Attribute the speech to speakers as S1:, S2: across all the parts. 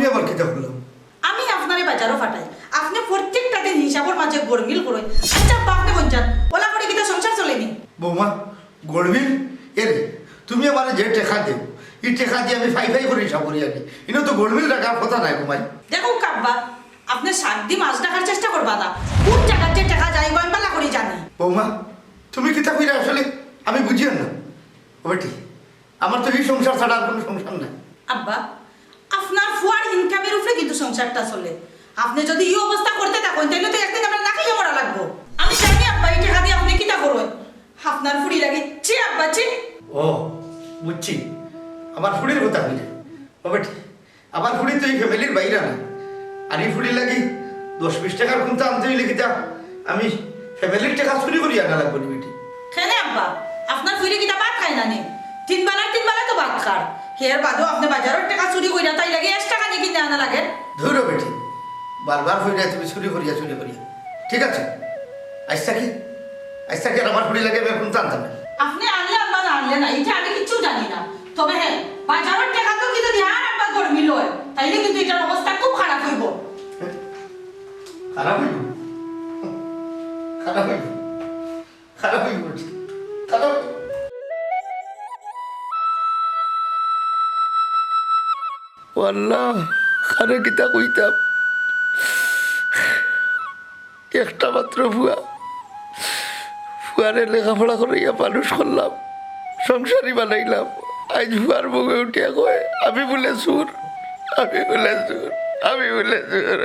S1: আমি আবার কিতা করলাম?
S2: আমি আপনারে বাজারও ফাটাই, আপনি প্রত্যেকটা দিন হিসাবের মাঝে গরমিল করেন। আচ্ছা আপনি বলছেন ওলা করে কিতা সংসার চলেনি?
S1: বৌমা গড়বিল এরে তুমি আমার যে টেকা দেও এই টেকা দিয়ে আমি ফাই ফাই করে হিসাব করি আনি, ইনো তো গড়বিল রাখার কথা নাই ঘুমাই।
S2: দেখো কাব্বা, আপনি সাত দিন মাছ রাখার চেষ্টা করবা না, কোন জায়গার যে টাকা যাইব আমি পালা করে জানি।
S1: বৌমা তুমি কিতা কইরা আসলে আমি বুঝিও না। ও বেটি আমার তো এই সংসার ছাড়া আর কোনো সংসার নাই।
S2: আব্বা, আপনার ফুয়ার ইনকামের উপরে কিন্তু সংসারটা চলে। আপনি যদি এই অবস্থা করতে থাকেন তাহলে তো একদিন আমরা না খাইয়ে মরা লাগবো। আমি জানি আব্বা এই টাকা দিয়ে আপনি কিতা করবেন, আপনার ফুড়ি লাগে ছি আব্বা ছি।
S1: ও বুঝছি, আমার ফুড়ির কথা কইলে। ও বেটি আমার ফুড়ি তো এই ফ্যামিলির বাইরে না, আর এই ফুড়ি লাগি 10-20 টাকার কোনটা আনতে হইলে কিতা আমি ফ্যামিলির টাকা চুরি করি আনা লাগবো নি বেটি?
S2: খেলে আব্বা, আপনার ফুড়ি কিতা ভাত খায় না নে, তিন বেলা তো ভাত খার, হের বাদেও আপনি বাজারের টাকা চুরি কইরা তাই লাগে 1 টাকা নিয়ে কিনে আনা লাগে।
S1: ধরো বেটি বারবার ফুড়িয়া তুমি চুরি করিয়া ঠিক আছে। আইসা কি আর আমার ফুড়ি লাগে আমি এখন জানতাম না।
S2: আপনি আনলে আব্বা না আনলে না এটা আমি কিচ্ছু জানি না, তবে হ্যাঁ বাজারের টাকা তো কিন্তু ধ্যান আব্বা গরমিল হয়, তাইলে কিন্তু এটার অবস্থা খুব খারাপ হইব।
S1: খারাপ হইব খারাপ হইব খারাপ হইব বেটি, খারাপ হইব। আল্লাহ খারে কিতা কইতাম, একটা মাত্র ফুয়ারে লেখাপড়া করাইয়া মানুষ করলাম, সংসারই বানাইলাম। আজ ফুয়ার মুখে উঠিয়া কয় আমি বলে সুর, আমি বলে সুর, আমি বলে সুর।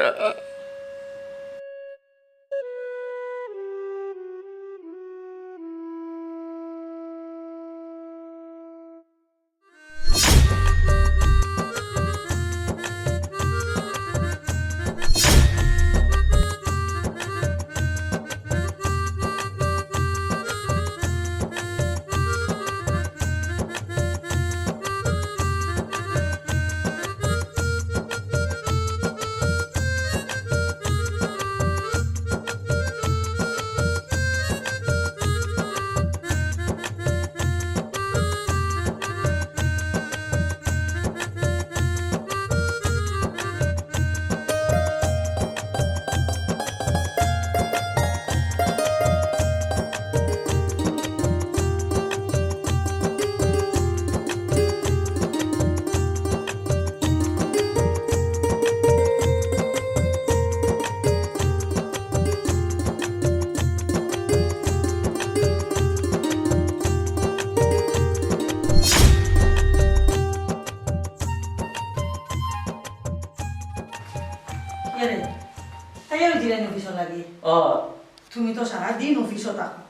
S2: তুমি তো সারাদিন অফিসও থাকো,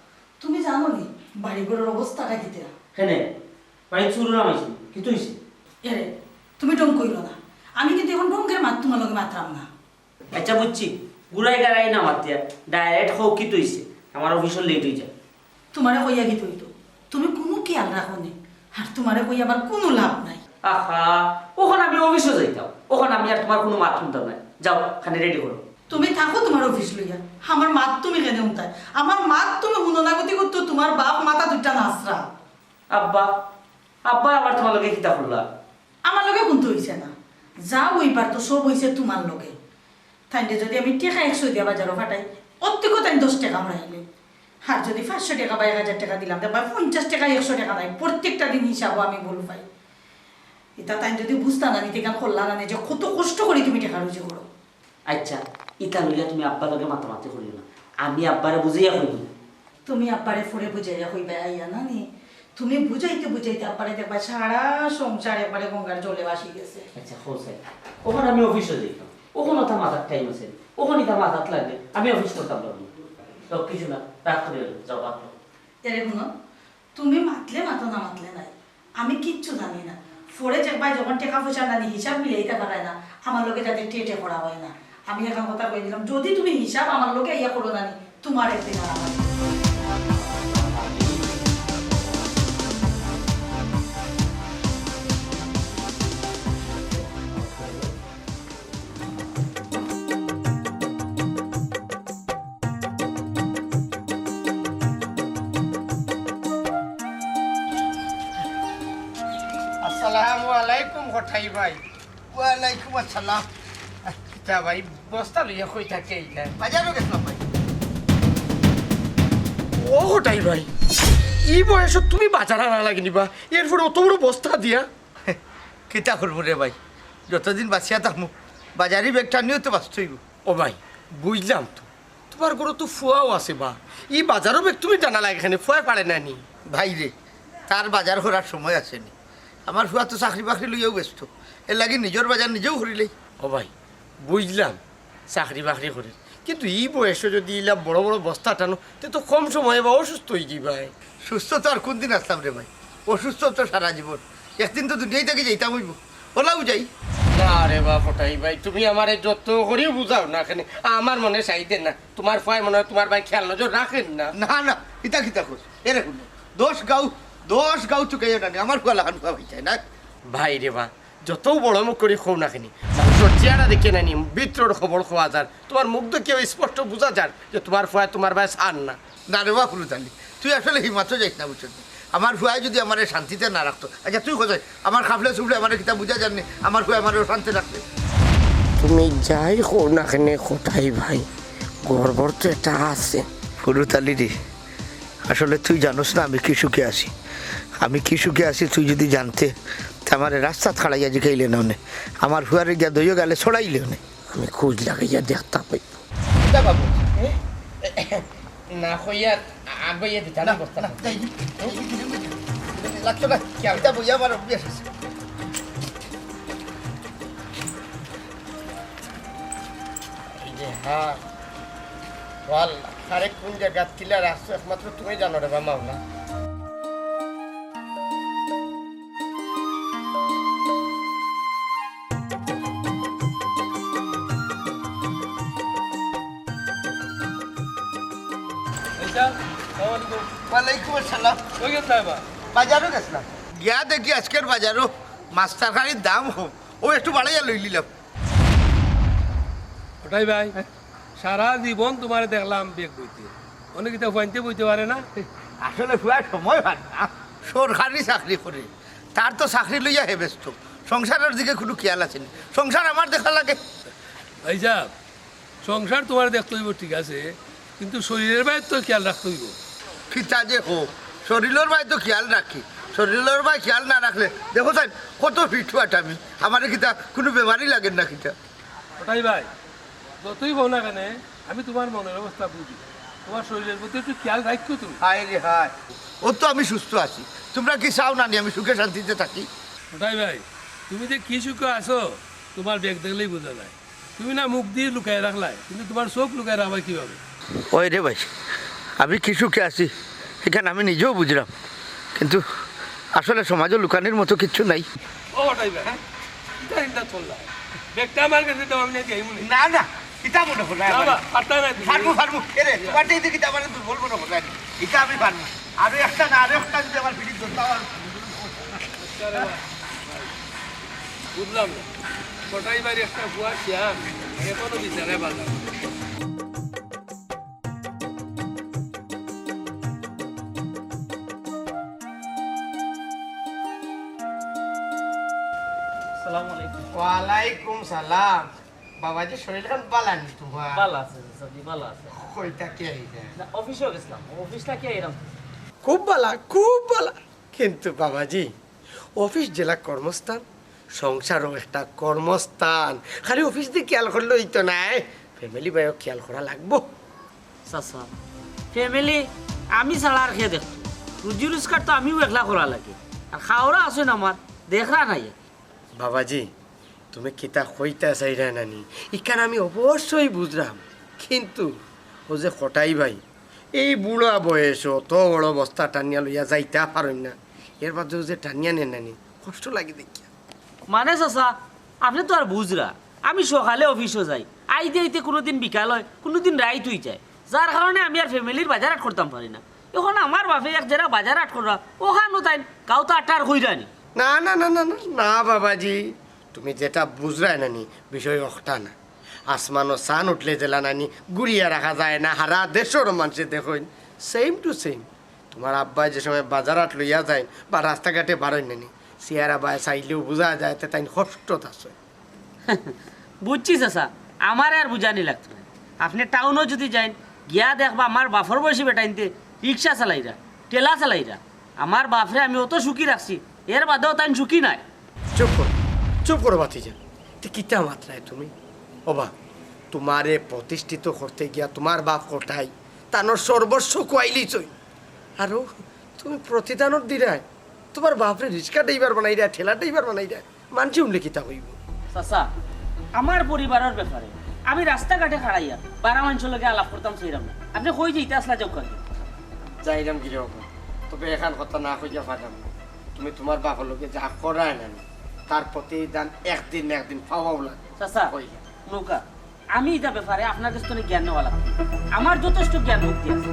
S2: তুমি জানো নি বাড়িঘরের অবস্থাটা কি তেরা?
S3: হ্যাঁ বাড়ি চুরু নামাইছি কি তুইছি
S2: এরে তুমি ডং কইলো না, আমি কিন্তু এখন ডঙ্গের মাত তোমার লগে মাত্রাম না।
S3: আচ্ছা বুঝছি, গুড়াই গাড়াই না মাতিয়া ডাইরেক্ট হোক কি তুইছে, আমার অফিসের লেট হয়ে যায়।
S2: তোমারে কইয়া কি তৈতো, তুমি কোনো খেয়াল রাখো নি, আর তোমারে কই আমার কোনো লাভ নাই।
S3: আহা ওখানে আমি অফিসে যাইতাম, ওখানে আমি আর তোমার কোনো মাত শুনতাম না। যাও খানে রেডি করো।
S2: তুমি থাকো তোমার অফিস লইয়া, আমার মাত তুমি কেন উঠায়? আমার মাত তুমি হুননাগতি করতো, তোমার বাপ মাথা দুইটা নাচরা।
S3: আব্বা আব্বা আবার তোমার লগে কিতা করলা?
S2: আমার লগে কিন্তু হইছে না, যা ওইবার তো সব হইছে তোমার লগে। তাইলে যদি আমি টাকা 100 দিয়া বাজারও ফাটাই, অত্যিক তাই 10 টাকা মারাইলে, আর যদি 500 টাকা বা 1000 টাকা দিলাম, বা 50 টাকা 100 টাকা নাই, প্রত্যেকটা দিন হিসাবও আমি বল পাই। এটা তাই যদি বুঝতা না নিতে গান করলা না, যে কত কষ্ট করি তুমি টাকা রুজি করো।
S3: আচ্ছা ইতা লইয়া তুমি আব্বার লগে মাতামাতি করিও না, আমি আব্বারে বুঝাইয়া কইব।
S2: তুমি আব্বারে ফুরে বুঝাইয়া হইবে আইয়া না নি, তুমি বুঝাইতে বুঝাইতে আব্বারে দেখবা সারা সংসার একবারে গঙ্গার জলে ভাসি গেছে।
S3: আচ্ছা হোসেন ওখানে আমি অফিসে যাইতাম, ওখানে তার মাথার টাইম আছে, ওখানে তার মাথার লাগবে আমি অফিস করতাম না। সব কিছু না রাগ করে যাও বাথরুম।
S2: এরে শুনো, তুমি মাতলে মাতো না মাতলে নাই, আমি কিচ্ছু জানি না। ফোরে দেখবাই যখন টাকা পয়সা নানি হিসাব মিলাইতে পারে না, আমার লোকে যাতে টেটে করা হয় না। আমি এখন কথা কই দিলাম, যদি তুমি হিসাব আমার লোকে ইয়া করো নানি, তোমার একদিন আর আমার।
S4: আসসালামু আলাইকুম হঠাই ভাই।
S1: ওয়ালাইকুম আসসালাম।
S4: তা ভাই বস্তা লইয়া কই থাকে এইটা
S1: বাজারও গেছিলাম ভাই।
S4: ও ওটাই ভাই এই বয়সত তুমি বাজার আনা লাগেনি বা এরপরে অত বড় বস্তা দিয়া
S1: কিতা করবো রে ভাই, যতদিন বাঁচিয়া থাকবো বাজারি ব্যাগটা নিয়েও তো বাঁচতে হইব।
S4: ও ভাই বুঝলাম তো তোমার ঘরে তো ফুয়াও আছে বা এই বাজারও বেগ তুমি টানা লাগে এখানে ফুয়া পারে না নি
S1: ভাই রে, তার বাজার করার সময় আসেনি। আমার ফুয়া তো চাকরি বাকরি লইয়াও ব্যস্ত, এর লাগি নিজের বাজার নিজেও করিলেই।
S4: ও ভাই বুঝলাম চাকরি বাকরি করে, কিন্তু এই বয়সে যদি ইলা বড় বড় বস্তা টানো তে তো কম সময়ে বা অসুস্থ হয়ে যাই ভাই।
S1: সুস্থ তো আর কোন দিন আসতাম রে ভাই, অসুস্থ তো সারা জীবন। একদিন তো দুনিয়ায় থেকে যাইতাম হইব, ওলাও যাই।
S4: না রে বা ফটাই ভাই তুমি আমার যত করেও বুঝাও না এখানে আমার মনে চাইতেন না, তোমার ফুয়াই মনে হয় তোমার ভাই খেয়াল নজর রাখেন না।
S1: না না, ইতা কিতা কর এরে শুনো, 10 গাঁও চুকাইও না, আমার ফুয়া লাগান ফুয়া ভাই চাই না।
S4: ভাই রে বা যত বড় মুখ করে খো না কেনি মানুষের চেহারা দেখে নানি ভিতরের খবর খোয়া যার, তোমার মুখ দেখেও স্পষ্ট বোঝা যার যে তোমার ফুয়া তোমার ভাই সার না।
S1: না রে বা ফুলুতালি, তুই আসলে হিমাচল যাইস না বুঝছিস। আমার ফুয়াই যদি আমার শান্তিতে না রাখতো, আচ্ছা তুই কোথায় আমার খাফলে চুফলে আমার কিতা বুঝা জাননি, আমার ফুয়া আমার শান্তি রাখতে।
S4: তুমি যাই খো না কেন কোথায় ভাই গড়বড় তো এটা আছে।
S1: ফুলুতালি রে, আসলে তুই জানোস না আমি কি সুখে আছি, আমি কি সুখে আছি তুই যদি জানতে, আমার রাস্তা খাড়াইয়া জিখাইলে না, আমার ফুয়ারে গিয়া দইও গেলে ছড়াইলে না।
S4: আমি খোঁজ লাগাইয়া দেখতে পাই
S1: বাবু
S4: না হইয়া আগাইয়া দিতে
S1: না লাগছো না, এটা বইয়া আমার অভ্যাস আছে।
S4: হ্যাঁ বল আরে কোন জায়গা কিলা রাস্তা একমাত্র তুমি জানো রে বা মাওলা।
S1: ওয়ালাইকুম আসসালাম। বাজারও গেছিলাম, গিয়া দেখি আজকের বাজারও মাছ তরকারির দাম হোক, ও একটু বাড়াইয়া লই নিলাম।
S5: ওটাই ভাই সারা জীবন তোমার দেখলাম বেগ বইতে, অনেক কিছু ফাইনতে বইতে পারে না।
S1: আসলে ফুয়ার সময় হয় না, সরকারি চাকরি করে, তার তো চাকরি লইয়া হে ব্যস্ত, সংসারের দিকে কোনো খেয়াল আছে না, সংসার আমার দেখা লাগে।
S5: ভাই সাহেব সংসার তোমার দেখতে হইব ঠিক আছে, কিন্তু শরীরের বাইরে তো খেয়াল রাখতে হইব।
S1: খিতা যে হোক শরীরের ভাই তো খেয়াল রাখি, শরীরের ভাই খেয়াল না রাখলে দেখো তাই কত ফিট হওয়াটা আমি, আমার খিতা কোনো বেমারই লাগেন না খিতা।
S5: ওটাই ভাই যতই বল না কেন আমি তোমার মনের অবস্থা বুঝি, তোমার শরীরের প্রতি একটু খেয়াল রাখছো তুমি।
S1: হায় রে হায়, ও তো আমি সুস্থ আছি, তোমরা কি চাও না নি আমি সুখে শান্তিতে থাকি?
S5: ওটাই ভাই তুমি যে কি সুখে আছো তোমার বেগ দেখলেই বোঝা যায়। তুমি না মুখ দিয়ে লুকায় রাখলাই, কিন্তু তোমার চোখ লুকায় রাখবা কীভাবে?
S1: ওই রে ভাই, আমি কি সুখে আছি এখানে আমি নিজেও বুঝলাম, কিন্তু আসলে সমাজে লুকানির মতো কিচ্ছু নাই।
S5: ও ওটাই ভাই হ্যাঁ চিন্তা চললাম বেগটা আমার কাছে তো আমি নাকি
S1: না না, কিতা মনে করো
S5: পারতা না
S1: পারবো পারবো, এরে তোমার দিকে কিতা মানে তুই বলবো না কোথায়, এটা আমি পারবো। আরো একটা না আরো একটা যদি আমার ভিড়ি ধরতাম আর
S5: বুঝলাম না ওটাই বাড়ি একটা বুয়া শ্যাম এখনো বিচারে বাজার।
S3: আসসালামু আলাইকুম।
S4: ওয়ালাইকুম সালাম। বাবাজি শরীর খান বালানি তোমার?
S3: ভালো আছে সবজি ভালো আছে।
S4: কইটা কে আইছে?
S3: না অফিসেও গেছিলাম, অফিসটা কি এরকম?
S4: খুব বালা খুব বালা, কিন্তু বাবাজি অফিস জেলা কর্মস্থান, সংসারও একটা কর্মস্থান, খালি অফিস দিয়ে খেয়াল করলে হইতো নাই, ফ্যামিলি বাইও খেয়াল করা লাগবো।
S3: চাচা ফ্যামিলি আমি ছাড়া আর খেয়ে দেখতো, রুজি রোজগার তো আমিও একলা করা লাগে, আর খাওয়ারা আছেন আমার দেখা নাই।
S4: বাবাজি তুমি কিতা কইতা চাইরা নানি ইখান আমি অবশ্যই বুঝলাম, কিন্তু ও যে কটাই ভাই এই বুড়া বয়স অত বড় বস্তা টানিয়া লইয়া যাইতা পারেন না, এর বাদেও যে টানিয়া নেন নানি কষ্ট লাগে দেখিয়া।
S3: মানে চাচা আপনি তো আর বুঝরা, আমি সকালে অফিসও যাই, আইতে আইতে কোনোদিন বিকাল হয়, কোনোদিন রাইত হয়ে যায়, যার কারণে আমি আর ফ্যামিলির বাজার আট করতাম পারি না। এখন আমার বাপে এক যারা বাজার আট করা ওখানো তাই কাউ তো আটার হইরানি।
S4: না না না না না না বাবাজি, তুমি যেটা বুঝরাই নানি বিষয় অখটা না, আসমানো সান উঠলে জেলা নানি গুড়িয়া রাখা যায় না, হারা দেশের মানুষে দেখুন সেম টু সেম। তোমার আব্বা যে সময় বাজার আট লইয়া যায় বা রাস্তাঘাটে বারোই নানি, চেয়ারা বায় চাইলেও বোঝা যায় তাই কষ্ট আছে।
S3: বুঝছি চাচা, আমার আর বুঝানি লাগতো না। আপনি টাউনও যদি যাইন গিয়া দেখবা আমার বাপর বয়সী বেটাইনতে রিক্সা চালাইরা, টেলা চালাইরা। আমার বাপরে আমি অত সুখী রাখছি, এর বাদেও তাই সুখী নাই।
S4: চুপ করো ভাতিজা, তো কিতা মাত্রায় তুমি ওবা তোমারে প্রতিষ্ঠিত করতে গিয়া তোমার বাপ কোটাই তানোর সর্বস্ব কোয়াইলিছই, আরো তুমি প্রতিদানত দিরাই তোমার বাপরে রিক্সা ড্রাইভার বানাই দেয়, ঠেলা ড্রাইভার বানাই দেয়, মানছি উমলে কিতা হইব।
S3: চাচা, আমার পরিবারের ব্যাপারে আমি রাস্তাঘাটে খাড়াইয়া বারা মানুষের লগে আলাপ করতাম সেইরাম না। আপনি কই যেতে আসলা যাও কাকে
S4: যাইরাম কি রকম, তবে এখান কথা না কইয়া পাঠাম না। তুমি তোমার বাপের লোকে যা করায় না তার প্রতিদান একদিন না একদিন পাওয়াও লাগে।
S3: চাচা
S4: কইয়া
S3: নৌকা, আমি এটা ব্যাপারে আপনার কাছ থেকে জ্ঞান নেওয়া লাগবে। আমার যথেষ্ট জ্ঞান ভক্তি আছে।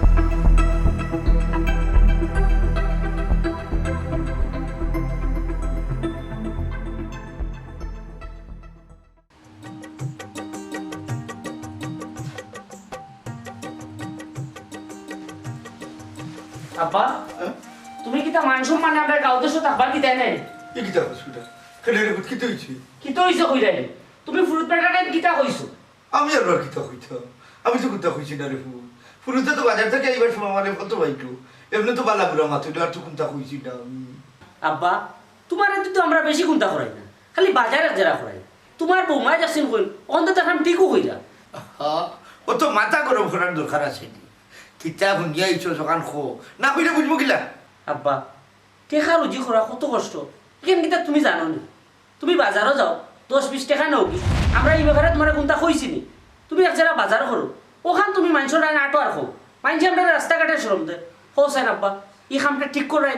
S3: আব্বা, তুমি কি তা মানসুম মানে আমরা গাঁও দেশ থাকবা কি তাই নাই?
S1: কি কিতা হসপিটাল খেলে রে কিতা হইছে?
S3: কি তো হইছে কইরাই তুমি ফুরুত পেটাটা কিতা কইছো?
S1: আমি আর কিতা হইতাম? আমি তো কোনটা হইছি না রে ফুরুতে তো বাজার থেকে এইবার সময় মানে কত বাইকো এমনি তো বালা বুড়া মাথা আর তো কোনটা হইছি না আমি।
S3: আব্বা, তোমার এত তো আমরা বেশি চিন্তা করাই না, খালি বাজারে যারা করাই। তোমার বৌমা যাচ্ছেন কই অন্তত এখন টিকু কইরা।
S1: ও তো মাথা গরম করার দরকার আছে কিতা শুনিয়া ইচ্ছো সকান খো না কইলে বুঝবো কিলা।
S3: আব্বা, টেকা রুজি করা কত কষ্ট এখান কিতা তুমি জানো নি? তুমি বাজারও যাও 10-20 টাকা নাও কি আমরা এই ব্যাপারে তোমার কোনটা কইছি নি? তুমি এক যারা বাজার করো ওখান তুমি মানুষের আইন আটো আর খো মানুষ আমরা রাস্তাঘাটে শ্রম দেয় হোসেন। আব্বা, এই খামটা ঠিক করাই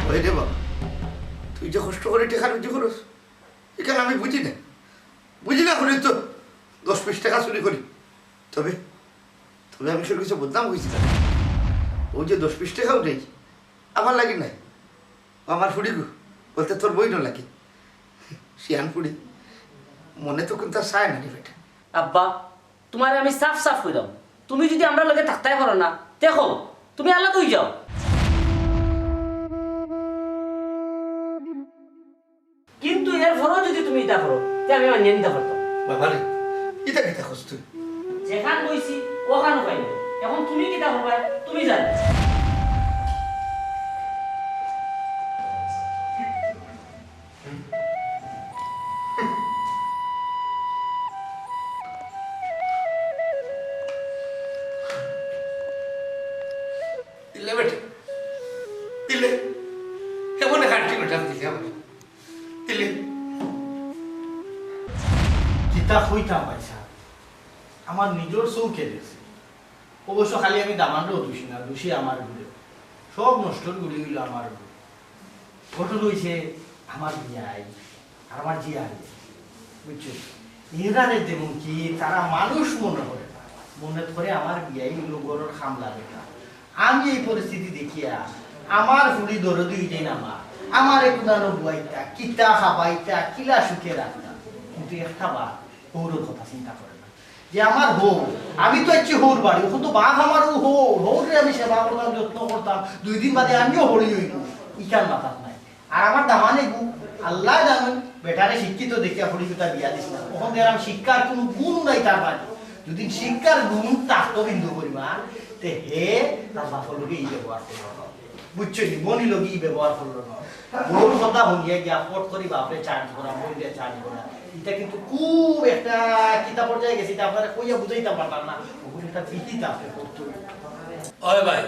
S1: ওই রে বাবা, তুই যে কষ্ট করে টেকা রুজি করস এখানে আমি বুঝি না করি তো 10-20 টাকা চুরি করি। তবে তবে আমি সব কিছু বদনাম হয়েছি না। ওই যে 10-20 টাকাও নেই আমার লাগে নাই, আমার ফুড়ি গো বলতে তোর বই না লাগে শিয়ান ফুড়ি মনে তো কোনটা চায় না রে বেটা।
S3: আব্বা, তোমার আমি সাফ সাফ কইরাম, তুমি যদি আমরা লগে থাকতেই পারো না দেখো তুমি আলাদা হয়ে যাও। কিন্তু এর পরও যদি তুমি এটা করো তে আমি মানিয়ে নিতে পারতাম।
S1: বাবা রে কিতা কিতা খোঁজ তুই?
S3: যেখান কইছি ওখানে পাইবে, এখন তুমি কিতা করবা তুমি জানো।
S1: দিলে বেটা দিলে এমন হাঁটি বেটা দিলে আমার দিলে
S6: কিতা হইতাম পাইছা আমার নিজের চৌকে গেছে। অবশ্য খালি আমি দামানটাও দোষী না, দোষী আমার গুলো সব নষ্টর গুলি হইল আমার গুলো। ঘটল হইছে আমার বিয়াই আর আমার জিয়াই, বুঝছো? এরারে যেমন কি তারা মানুষ মনে করে না, মনে করে আমার বিয়াই হইল গরুর খামলা বেটা। আমি এই পরিস্থিতি দেখিয়া আমার ফুড়ি দরদি হইতেই না আমার একদানো বুয়াইতা কিতা খাবাইতা কিলা সুখে রাখতা। কিন্তু একটা বার হৌর কথা চিন্তা করে না যে আমার হৌ, আমি তো একটি হৌর বাড়ি, ওখান তো বাঘ আমার হৌরে আমি সেবা করতাম যত্ন করতাম, 2 দিন বাদে আমিও হরি হইব ইকার মাথার নাই। আর আমার দামানে গু আল্লাহ জানেন বেটারে শিক্ষিত দেখিয়া হরি কথা বিয়া দিস না, ওখান দেখলাম শিক্ষার কোনো গুণ নাই তার বাড়ি। যদি শিক্ষার গুণ তাক্ত বিন্দু করিবা তে হে তার বাপর লোকে ই ব্যবহার করলো না, বুঝছো? জীবনই লোকে ই ব্যবহার করলো না। ওর কথা শুনিয়া গিয়া পট করি বাপরে চার্জ করা মহিলা চার্জ করা, এটা কিন্তু খুব একটা কিতাব পর্যায়ে গেছে, এটা আপনারা কইয়া বুঝাইতে পারতাম না, ওগুলো একটা বিহিত আপনি করতে।
S5: ওই ভাই,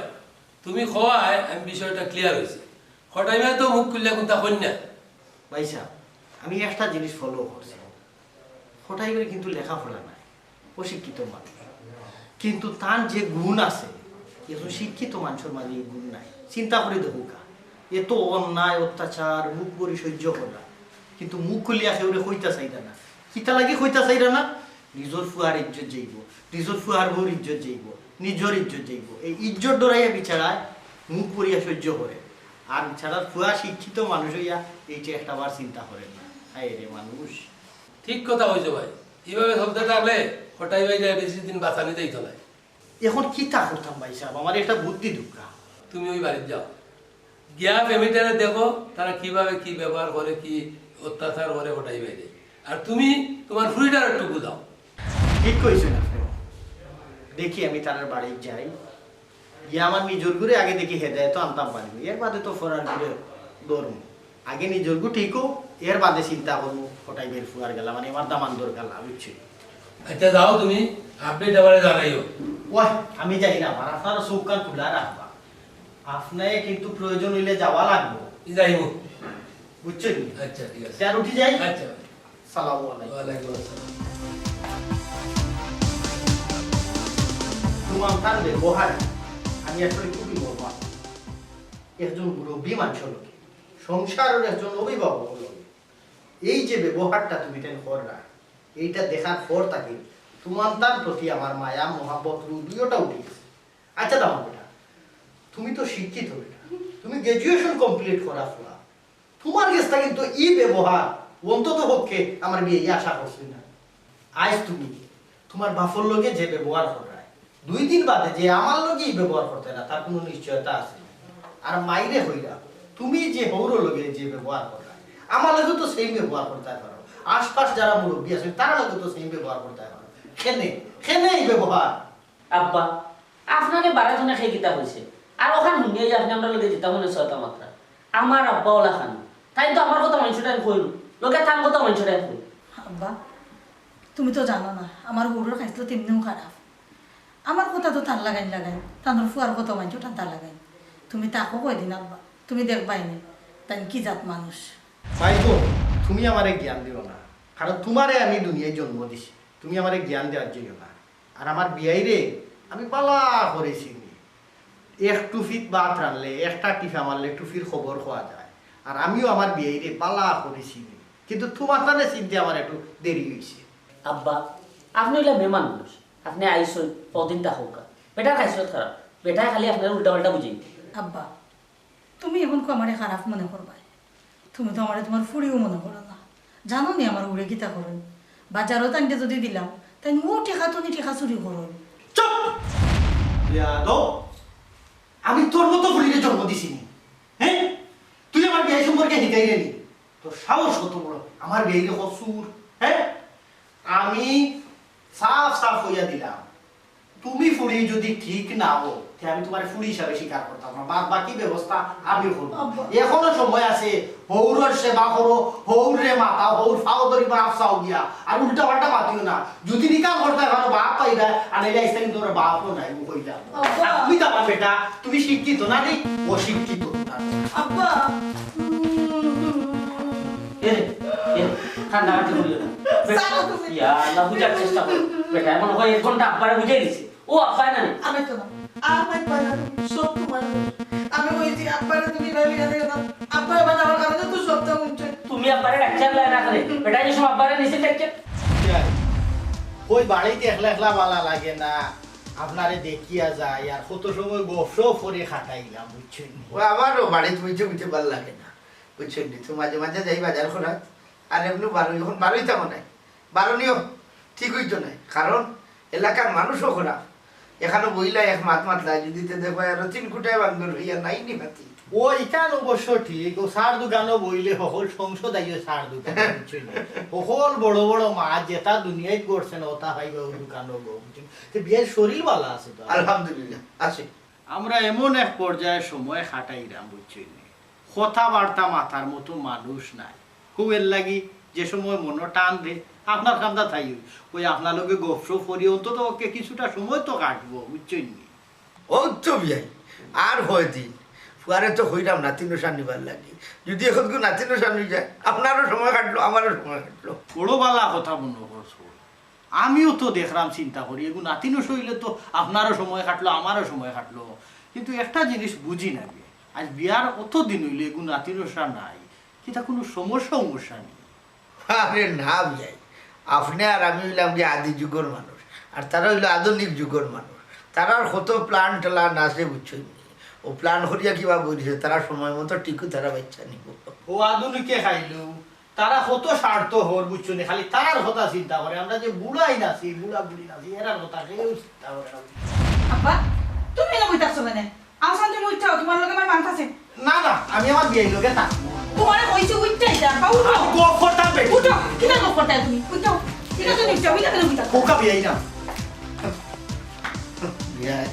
S5: তুমি খোয়ায় আমি বিষয়টা ক্লিয়ার হয়েছে। হঠাইমে তো মুখ খুললে কোনটা কন্যা
S6: ভাই সাহেব, আমি একটা জিনিস ফলো করছি, হঠাই করে কিন্তু লেখাপড়া নাই, অশিক্ষিত মানুষ, কিন্তু তার যে গুণ আছে এখন শিক্ষিত মানুষের মাঝে এই গুণ নাই। চিন্তা করে দেখুক এত অন্যায় অত্যাচার মুখ করে সহ্য করা, কিন্তু মুখ খুলিয়া কেউ কইতা চাইরা না। কিতা লাগে কইতা চাইরা না? নিজের ফুয়ার ইজ্জত যাইব, নিজের ফুয়ার বউর ইজ্জত যাইব, নিজের ইজ্জত যাইব, এই ইজ্জত ডরাইয়া বিচারায় মুখ করিয়া সহ্য করে। আর ছাড়া ফুয়া শিক্ষিত মানুষ হইয়া এইটা একটা বার চিন্তা করেন না। হায় রে মানুষ,
S5: ঠিক কথা হয়েছে ভাই। এইভাবে চলতে থাকলে হঠাই ভাই বেশি দিন বাঁচানি যাইতো না।
S6: এখন কিতা করতাম ভাই সাহেব, আমার একটা বুদ্ধি ঢুকা।
S5: তুমি ওই বাড়িতে যাও, গিয়া ফ্যামিলিটারে দেখো তারা কিভাবে কি ব্যবহার করে, কি অত্যাচার করে হঠাই বাইরে। আর তুমি তোমার ফুড়িটার একটু বুঝাও।
S6: ঠিক কইছেন আপনি। দেখি আমি তার বাড়ি যাই, গিয়ে আমার নিজের ঘুরে আগে দেখি হেদায়ত আনতাম পারবো, এর বাদে তো ফরার ঘুরে দৌড়ম। আগে নিজের গু ঠিক হোক, এর বাদে চিন্তা করবো ফটাই বের ফুয়ার গেলা, মানে আমার দামান দর গেলা, বুঝছি।
S5: আচ্ছা যাও তুমি, আপডেট আবার জানাইও।
S6: ওই আমি যাই না, আমার আপনার চোখ কান খোলা রাখবা, আপনাকে কিন্তু প্রয়োজন হইলে যাওয়া লাগবো,
S5: যাইব।
S6: বুঝছেন?
S5: আচ্ছা ঠিক আছে।
S6: স্যার উঠি যাই।
S5: আচ্ছা,
S6: সালামু আলাইকুম।
S5: ওয়ালাইকুম আসসালাম।
S6: তোমার তার ব্যবহার আমি আসলে খুবই মর্মাহত। একজন মুরব্বী মানুষ লোকে, সংসারের একজন অভিভাবক লোকে, এই যে ব্যবহারটা তুমি তেন কররা, এইটা দেখার পর তাকে তোমার তার প্রতি আমার মায়া মহাব্বত দুইটা উঠে গেছে। আচ্ছা দাম বেটা, তুমি তো শিক্ষিত বেটা, তুমি গ্রাজুয়েশন কমপ্লিট করা ফলা, তোমার কাছটা কিন্তু এই ব্যবহার অন্তত পক্ষে আমার বিয়ে আশা করছি না। আজ তুমি তোমার বাফর লগে যে ব্যবহার করা, 2 দিন বাদে যে আমার লগে ব্যবহার করতে না, তার কোনো নিশ্চয়তা আছে না। আর মাইরে হইলা তুমি যে হৌর লগে যে ব্যবহার করা, আমার লগে তো সেই ব্যবহার করতে পারো, আশপাশ যারা মুরব্বী আছে তারা লগে তো সেই ব্যবহার করতে পারো। কেনে কেনে এই ব্যবহার?
S3: আব্বা আপনাকে বারাজনে খেয়ে কিতা হয়েছে আর ওখান শুনিয়ে যে আপনি আমরা লোকে যেতে মনে ছয়টা মাত্রা আমার আব্বা ওলা খান তাই তো আমার কথা মানুষটাই কইল লোকে তার কথা মানুষটাই কইল।
S2: আব্বা তুমি তো জানো না আমার গরুর খাইছিল তেমনিও খারাপ, আমার কথা তো টান লাগাই তানোর ফুয়ার কথা মানছো টান লাগাই। তুমি তাকো কই দিন আব্বা, তুমি দেখবাই নি তাই কি জাত মানুষ।
S6: ভাইগো তুমি আমারে জ্ঞান দিও না, কারণ তোমারে আমি দুনিয়ায় জন্ম দিছি, তুমি আমারে জ্ঞান দেওয়ার জন্য না। আর আমার বিয়াইরে আমি পালা করেছি, এক টুফিত ভাত রানলে একটা টিফা মারলে টুফির খবর খোয়া যায়। আর আমিও আমার বিয়াইরে পালা করেছি, কিন্তু তোমার তাহলে চিনতে আমার একটু দেরি হয়েছে।
S3: আব্বা আপনি হইলে মেহমান মানুষ, আপনি আইসই কদিনটা হোক বেটার খাইছিল খারাপ, বেটায় খালি আপনার উল্টা পাল্টা বুঝি।
S2: আব্বা তুমি এখন আমারে খারাপ মনে করবা, তুমি তো আমারে তোমার ফুড়িও মনে করো না, জানো নি আমার উড়ে গীতা করেন বাজারও তাইতে যদি দিলাম তাই ও টেকা তুমি টেকা চুরি করো।
S6: চুপ! ইয়াদব, আমি তোর মতো বলিরে জন্ম দিছিনি, হ্যাঁ? তুই আমার বিয়ে সম্পর্কে হিকাই নি, তোর সাহস কত বড় আমার বিয়ে কসুর, হ্যাঁ? আমি সাফ সাফ হইয়া দিলাম, তুমি ফুড়ি যদি ঠিক না হো তাহলে আমি তোমার ফুড়ি হিসাবে স্বীকার করতাম না, বাদ বাকি ব্যবস্থা আমি করবো। এখনো সময় আছে, হৌরের সেবা করো, হৌরে মাতা হৌর ফাও ধরি বাপ চাও গিয়া, আর উল্টা পাল্টা মাতিও না। যদি নিকাম করতে ভালো বাপ পাইবা আর এলে আইসা কিন্তু তোর বাপও নাই কইলা। তুমি যাবা বেটা, তুমি শিক্ষিত না রে, অশিক্ষিত না।
S2: আব্বা
S3: ঠান্ডা হাতে বলিও না ইয়া আল্লাহ বুঝার চেষ্টা করো, বেটা এমন হয় 1 ঘন্টা আব্বারে বুঝে দিছে, ও আব্বাই না
S2: আমি তো না আমার পালা সব তোমার আমি কইছি আব্বারে তুমি রইলি না, আব্বা এবার আমার কারণে তো সবটা উঠছে।
S3: তুমি আব্বারে ডাক্তার লাই না করে বেটা যে সব আব্বারে নিচে ডাক্তার
S6: ওই বাড়িতে একলা একলা ভালো লাগে না, আপনারে দেখিয়া যায় আর কত সময় গফসপ করে খাটাইলাম, বুঝছেন?
S1: ও আমারও বাড়িতে বুঝে বুঝতে ভালো লাগে না, বুঝছেন নি? তো মাঝে মাঝে যাই বাজার খোলা আর এমনি এখন বারোই থাকো নাই, বারণীয় ঠিক হইতো নাই, কারণ এলাকার মানুষও খারাপ। এখানে বইলা এক মাত মাতলা যদি দেখো আর 3 কুটায় বান্ধব হইয়া নাই নি মাতি।
S6: ওইখান অবশ্য ঠিক, ও সার দোকানও বইলে সকল সংসদ আইও সার দোকান, বুঝছেন? সকল বড় বড় মাছ যেটা দুনিয়ায় করছে না ওটা পাইবে ওই দোকানও, বুঝছেন? তো বিয়ের শরীর ভালো আছে তো
S1: আলহামদুলিল্লাহ আছে।
S6: আমরা এমন এক পর্যায়ে সময় খাটাইলাম, বুঝছেন? কথাবার্তা মাথার মতো মানুষ নাই, খুব এর লাগি যে সময় মনে টান দে আপনার কামটা থাই ওই আপনার লোকে গপসপ করি, অন্তত ওকে কিছুটা সময় তো কাটবো, বুঝছেন?
S1: ও তো বিয়াই আর হয় দিন ফুয়ারে তো হইলাম নাতিনো সান্নিবার লাগে, যদি এখন কেউ নাতিনো সান্নি যায় আপনারও সময় কাটলো আমারও সময় কাটলো।
S6: বড় বালা কথা মনে করছো, আমিও তো দেখলাম চিন্তা করি এগুলো নাতিনো হইলে তো আপনারও সময় কাটলো আমারও সময় কাটলো, কিন্তু একটা জিনিস বুঝি না, আজ বিয়ার অত দিন হইলে এগুলো নাতিনোসা নাই, কিটা কোনো সমস্যা নেই।
S1: আরে না বিয়াই, আপনি আর আমি হইলাম যে আদি যুগের মানুষ আর তারা হইলো আধুনিক যুগের মানুষ, তারা কত প্ল্যান ট্যান আছে, বুঝছেন? ও প্ল্যান করিয়া কিবা বলছে তারা সময় মতো টিকু তারা বাচ্চা নিব।
S6: ও আধুনিকে খাইলো তারা কত স্বার্থ হর, বুঝছো না? খালি তার কথা চিন্তা করে, আমরা যে বুড়াই নাছি বুড়া বুড়ি নাছি এরার কথা কেউ চিন্তা করে না।
S2: আব্বা তুমি না কইতাছো মানে আসান তুমি উঠাও, তোমার লগে আমার মান আছে
S6: না না, আমি আমার বিয়ের লোকে থাকবো,
S2: তোমারে কইছি উঠতে যা পাউ
S6: আমি গপ করতাম
S2: উঠো কিনা গপ করতে তুমি উঠো কিনা তুমি উঠো কিনা তুমি উঠো
S6: কোকা বিয়াই না
S1: বিয়াই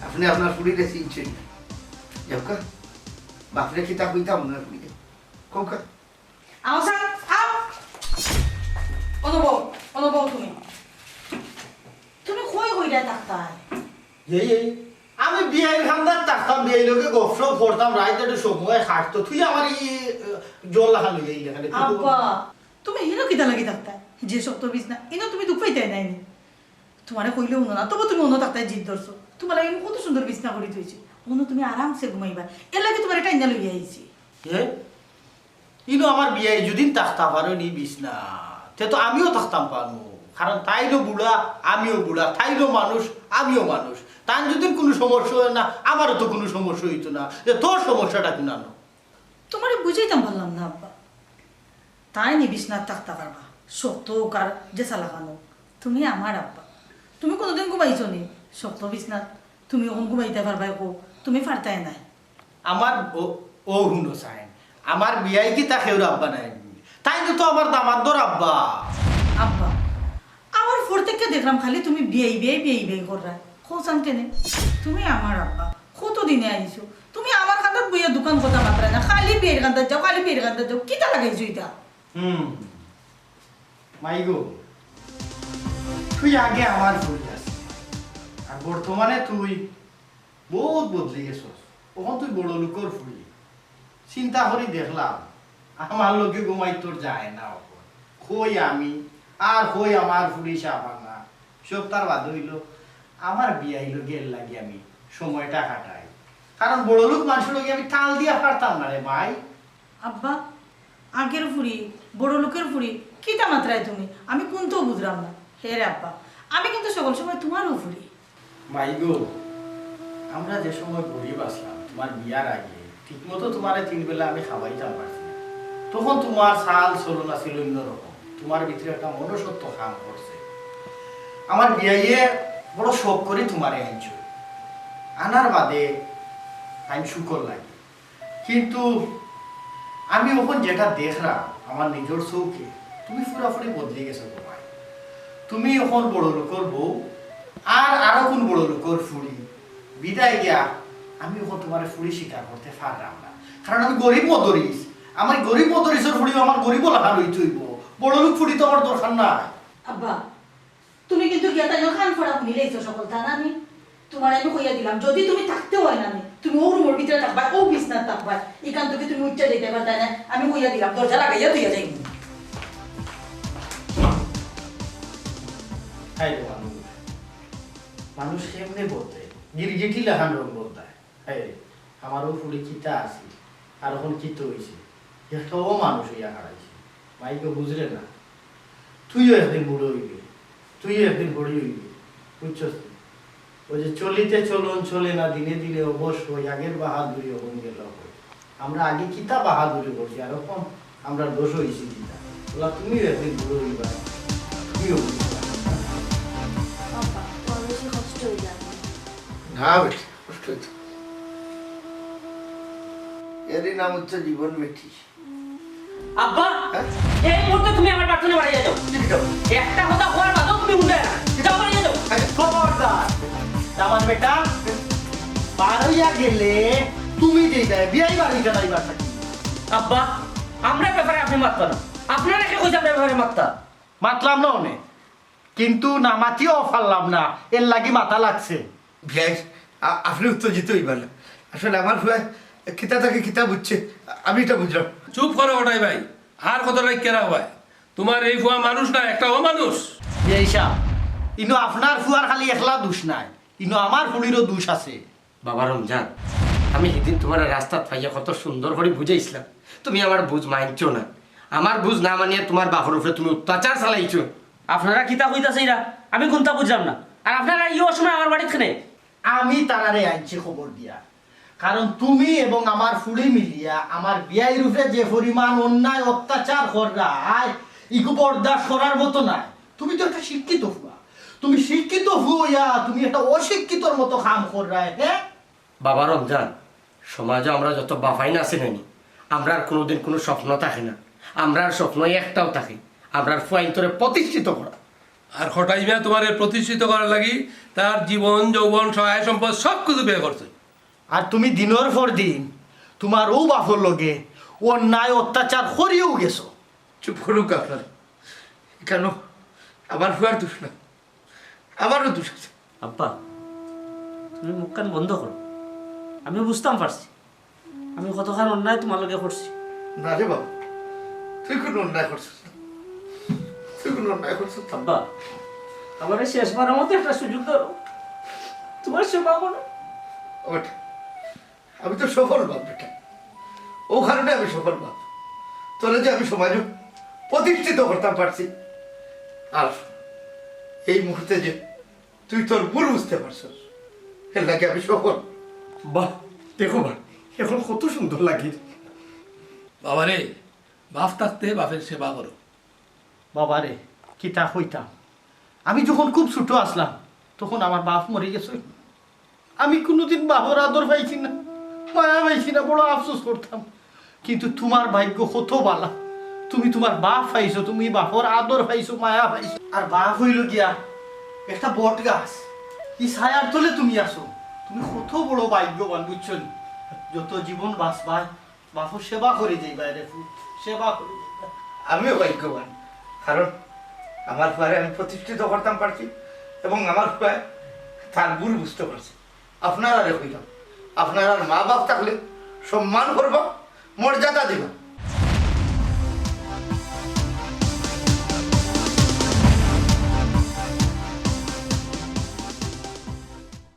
S1: আপনি আপনার ফুড়িরে চিনছেন যাওকা বাপরে কিতা কইতাম না ফুড়িরে কোকা
S2: আও সাং আও অনুভব তুমি তুমি কই কইরা থাকতাই
S6: এই আমি বিয়াই খান্দার থাকতাম বিয়াই লোকে গফসপ করতাম রাইতে একটু সময় খাটতো তুই আমার এই জল লাখা লইয়া এই এখানে
S2: আব্বা তুমি হিনো কিতা লাগি থাকতাই যে সব তো বিছনা ইনো তুমি দুঃখ পাইতে নাইনি তোমারে কইলে উনো না তবু তুমি অন্য থাকতাই জিদ ধরছো তোমার লাগে আমি কত সুন্দর বিছনা করে দিয়েছি অন্য তুমি আরামসে ঘুমাইবা এর লাগে তোমার টাইনা লইয়া আইছি
S6: ইনো আমার বিয়াই যদি থাকতাম পারো নি বিছনা তে তো আমিও থাকতাম পারবো কারণ তাইলো বুড়া আমিও বুড়া তাইলো মানুষ আমিও মানুষ তার যদি কোনো সমস্যা হয় না আমারও তো কোনো সমস্যা হইতো না যে তোর সমস্যাটা কি না
S2: তোমারে বুঝাইতাম পারলাম না আব্বা তাই নি বিছনাথ থাকতে পারবা শক্ত কার যে লাগানো তুমি আমার আব্বা তুমি কোনোদিন ঘুমাইছো নি শক্ত বিছনাথ তুমি ওখান ঘুমাইতে পারবা কো তুমি পারতাই নাই
S6: আমার ও হুনো সাইন আমার বিয়াই কি তা খেউর আব্বা নাই তাই তো আমার দামাদ্দর আব্বা
S2: আব্বা আমার ফোর থেকে দেখলাম খালি তুমি বিয়াই কররা খোঁচান কেনে তুমি আমার আব্বা কত দিনে আইছো তুমি আমার কাঁদাত বইয়া দোকান কথা মাত্রা না খালি বিয়ের কাঁদাত যাও খালি বিয়ের কাঁদাত যাও কিতা লাগাইছো এটা
S6: মাইগো তুই আগে আমার ভুল আছে আর বর্তমানে তুই বহুত বদলে গেছস ওখান তুই বড় লোকর ফুলি চিন্তা করি দেখলাম আমার লোকে ঘুমাই তোর যায় না কই আমি আর কই আমার ফুলি সাবানা সব তার বাদ হইল আমার বিয়াইল গেল লাগি আমি সময়টা কাটাই কারণ বড় লোক মানুষের লোকে আমি টাল দিয়া পারতাম না রে ভাই
S2: আব্বা আগের ফুরি বড় লোকের ফুরি কিতা মাত্রায় তুমি আমি কোনটাও বুঝলাম না হে রে আব্বা আমি কিন্তু সকল সময় তোমারও ফুরি
S6: মাইগো আমরা যে সময় গরিব আসলাম তোমার বিয়ার আগে ঠিক মতো তোমার 3 বেলা আমি খাওয়াইতাম পারছি না। তখন তোমার চাল চলন আছিল অন্যরকম তোমার ভিতরে একটা মনসত্ব কাম করছে আমার বিয়াইয়ে বড় শখ করে তোমারে আনছো আনার বাদে আইন শুকর লাগে কিন্তু আমি ওখান যেটা দেখলাম আমার নিজের চৌকে তুমি পুরাপুরি বদলে গেছো তোমার তুমি এখন বড় লোকর বউ আর আরো কোন বড় লোকর ফুড়ি বিদায় গিয়া আমি ওখান তোমার ফুড়ি স্বীকার করতে পারলাম না কারণ আমি গরিব মদরিস আমার গরিব মদরিসের ফুড়ি আমার গরিব লাখা লই চইব বড় লোক ফুড়ি তো আমার দরকার নাই
S2: আব্বা তুমি কিন্তু গিয়াতা খান ফড়া মিলাইছো সকল তা না তোমার আমি কইয়া দিলাম যদি তুমি থাকতে হয় না তুমি ও রুমের ভিতরে থাকবা ও বিছনাত থাকবা এখান থেকে তুমি উচ্চা যেতে পারতা না আমি কইয়া দিলাম দরজা লাগাইয়া তুইয়া যাই
S6: হাই রে মানুষ মানুষ কেমনে বলতে গিরগিটি লাখান রং বলতায় হাই রে আমারও ফুড়ি কিতা আছে আর এখন কিত হয়েছে একটাও মানুষ হইয়া হারাইছে মাইকে বুঝলে না তুইও একদিন বুড়ো হইবে তুইও একদিন বড়ি হইবে বুঝছস ওই যে চলিতে চলন চলে না দিনে দিনে অবশ্যই আগের বাহাদুরি হন গেল আমরা আগে কিতা বাহাদুরি করছি আর এখন আমরা দোষ হয়েছি কিতা বলা তুমিও একদিন বুড়ো হইবা তুমিও বুঝবা
S7: আব্বা তোর বেশি কষ্ট হয়ে যাবে
S1: না বেটি কষ্ট হইতো এরই নাম হচ্ছে জীবন বেটি
S3: আব্বা
S1: হ্যাঁ?
S3: এই মুহূর্তে তুমি আমার প্রার্থনা বাড়িয়ে যাও একটা কথা হওয়ার বাদেও তুমি উঠে না যাও বাড়িয়ে যাও
S6: খবরদার আমার বেটা পার হইয়া গেলে তুমি যেটা বিয়াই বাড়িতে যাইবার থাকি
S3: আব্বা আমরা ব্যাপারে আপনি মাতবা না আপনারা কে কইছে আমরা ব্যাপারে মাততা
S6: মাতলাম না অনে কিন্তু না মাতিও পারলাম না এর লাগি মাথা লাগছে
S1: ভাই আপনি উত্তেজিত হইবার না আসলে আমার ফুয়া কিতা থাকে কিতা বুঝছে আমি এটা বুঝলাম
S5: চুপ করো ওটাই ভাই আর কতটাই কেনা হয় তোমার এই ফুয়া মানুষ না একটা ও মানুষ
S6: এই সাহ ইনো আপনার ফুয়ার খালি একলা দোষ নাই ইনো আমার ফুলিরও দোষ আছে
S4: বাবা রমজান আমি সেদিন তোমার রাস্তাত পাইয়া কত সুন্দর করে বুঝাইছিলাম তুমি আমার বুঝ মানছো না আমার বুঝ না মানিয়ে তোমার বাপর উপরে তুমি অত্যাচার চালাইছো
S3: আপনারা কিতা কইতাছে এরা আমি কোনটা বুঝলাম না আর আপনারা ইও সময় আমার বাড়িতে খানে
S6: আমি তারারে আনছি খবর দিয়া কারণ তুমি এবং আমার ফুলি মিলিয়া আমার বিয়াই রূপে যে পরিমাণ অন্যায় অত্যাচার করায় ইকু বরদাস্ত করার মতো নাই তুমি তো একটা শিক্ষিত ফুয়া তুমি শিক্ষিত ফুয়া তুমি একটা অশিক্ষিতর মতো কাম করায় হ্যাঁ
S4: বাবা রমজান সমাজে আমরা যত বাফাই না আছে নানি আমরা আর কোনোদিন কোনো স্বপ্ন থাকে না আমরার স্বপ্ন একটাও থাকে আমরার ফুয়াইন্তরে প্রতিষ্ঠিত করা।
S5: আর হঠাই মিয়া তোমার প্রতিষ্ঠিত করার লাগি তার জীবন যৌবন সহায় সম্পদ সব কিছু ব্যয় করছে।
S6: আর তুমি দিনের পর দিন তোমার ও বাপর লগে অন্যায় অত্যাচার করিয়েও গেছো।
S1: চুপ করুক আপনারা, কেন আমার ফুয়ার দোষ না, আমারও দোষ আছে।
S3: আব্বা তুমি মুখ কান বন্ধ করো, আমি বুঝতাম পারছি আমি কতখান অন্যায় তোমার লগে করছি।
S1: না রে বাবা, তুই কোনো অন্যায় করছিস না, তুই কোনো অন্যায় করছিস না।
S3: আব্বা আমার এই শেষবারের মতো একটা সুযোগ ধরো, তোমার সেবা করো।
S1: ওটা আমি তো সফল বাপ বেটা, ও কারণে আমি সফল বাপ। তোরা যে আমি সমাজে প্রতিষ্ঠিত করতাম পারছি, আর এই মুহূর্তে যে তুই তোর ভুল বুঝতে পারছিস, এর লাগে আমি সফল।
S4: বাহ দেখো বা এখন কত সুন্দর লাগে।
S5: বাবারে বাপ থাকতে বাপের সেবা করো।
S6: বাবারে কিতা হইতাম, আমি যখন খুব ছোট আসলাম তখন আমার বাপ মরে গেছে। আমি কোনোদিন বাপর আদর পাইছি না, মায়া পাইছি না, বড় আফসোস করতাম। কিন্তু তোমার ভাগ্য কত বালা, তুমি তোমার বাপ পাইছো, তুমি বাপর আদর পাইছো, মায়া পাইছো। আর বাপ হইল গিয়া একটা বট গাছ, এই ছায়ার তলে তুমি আসো। তুমি কত বড় ভাগ্যবান বুঝছো নি? যত জীবন বাঁচবাই বাপর সেবা করে যাই বাইরে, সেবা করে যাইবা।
S1: আমিও ভাগ্যবান, কারণ আমার ফুয়ারে আমি প্রতিষ্ঠিত করতাম পারছি এবং আমার ফুয়ায় তার ভুল বুঝতে পারছি। আপনারা রেখইলাম, আপনারা মা বাপ থাকলে সম্মান করবা, মর্যাদা দিবা।